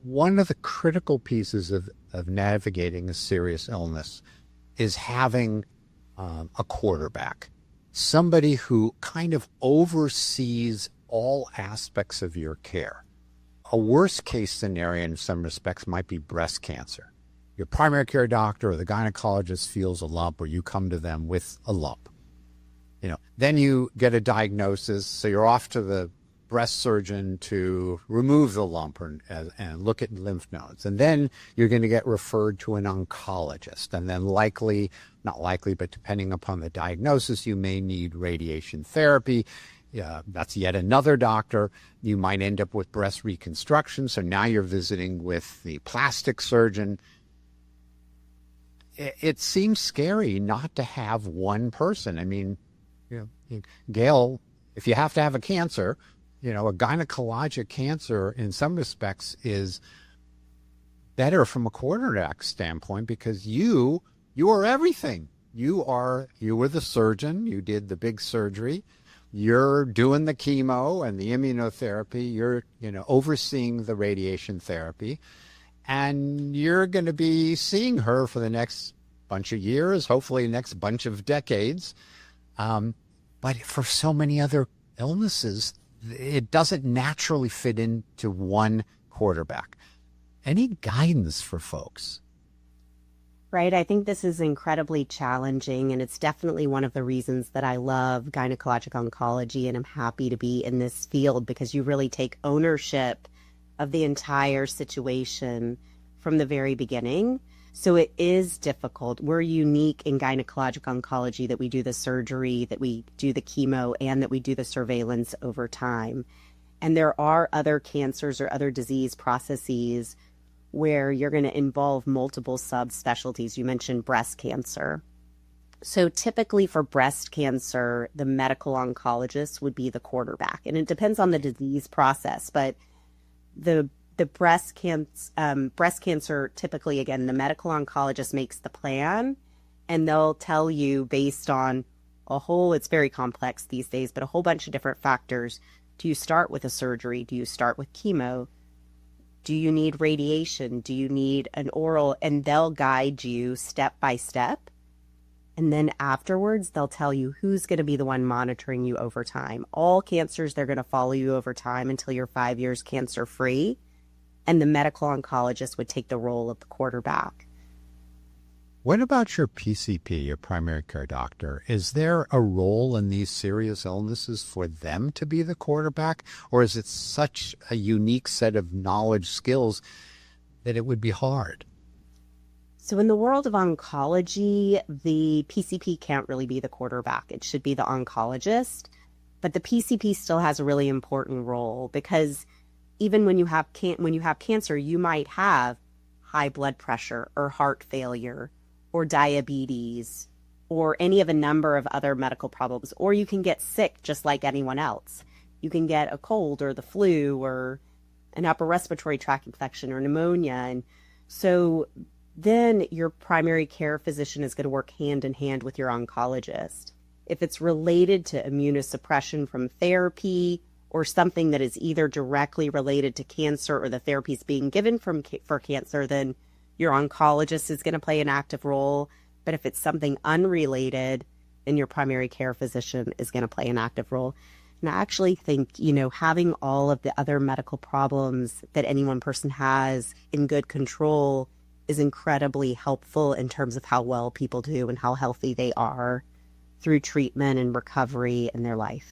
One of the critical pieces of navigating a serious illness is having a quarterback, somebody who kind of oversees all aspects of your care. A worst case scenario in some respects might be breast cancer. Your primary care doctor or the gynecologist feels a lump, or you come to them with a lump. Then you get a diagnosis, so you're off to the breast surgeon to remove the lump and look at lymph nodes. And then you're going to get referred to an oncologist. And then not likely, but depending upon the diagnosis, you may need radiation therapy. That's yet another doctor. You might end up with breast reconstruction. So now you're visiting with the plastic surgeon. It seems scary not to have one person. I mean, Gail, if you have to have a cancer, a gynecologic cancer in some respects is better from a quarterback standpoint because you are everything. You were the surgeon. You did the big surgery. You're doing the chemo and the immunotherapy. You're, overseeing the radiation therapy. And you're going to be seeing her for the next bunch of years, hopefully the next bunch of decades. But for so many other illnesses, it doesn't naturally fit into one quarterback. Any guidance for folks? Right. I think this is incredibly challenging, and it's definitely one of the reasons that I love gynecologic oncology and I'm happy to be in this field, because you really take ownership of the entire situation from the very beginning. So it is difficult. We're unique in gynecologic oncology that we do the surgery, that we do the chemo, and that we do the surveillance over time. And there are other cancers or other disease processes where you're going to involve multiple subspecialties. You mentioned breast cancer. So typically for breast cancer, the medical oncologist would be the quarterback. And it depends on the disease process, but the breast cancer, typically, again, the medical oncologist makes the plan, and they'll tell you based on it's very complex these days, but a whole bunch of different factors. Do you start with a surgery? Do you start with chemo? Do you need radiation? Do you need an oral? And they'll guide you step by step. And then afterwards, they'll tell you who's going to be the one monitoring you over time. All cancers, they're going to follow you over time until you're 5 years cancer-free. And the medical oncologist would take the role of the quarterback. What about your PCP, your primary care doctor? Is there a role in these serious illnesses for them to be the quarterback? Or is it such a unique set of knowledge skills that it would be hard? So in the world of oncology, the PCP can't really be the quarterback. It should be the oncologist. But the PCP still has a really important role, because even when you have cancer, you might have high blood pressure or heart failure or diabetes or any of a number of other medical problems, or you can get sick just like anyone else. You can get a cold or the flu or an upper respiratory tract infection or pneumonia. And so then your primary care physician is going to work hand in hand with your oncologist. If it's related to immunosuppression from therapy or something that is either directly related to cancer or the therapies being given for cancer, then your oncologist is going to play an active role. But if it's something unrelated, then your primary care physician is going to play an active role. And I actually think, having all of the other medical problems that any one person has in good control is incredibly helpful in terms of how well people do and how healthy they are through treatment and recovery in their life.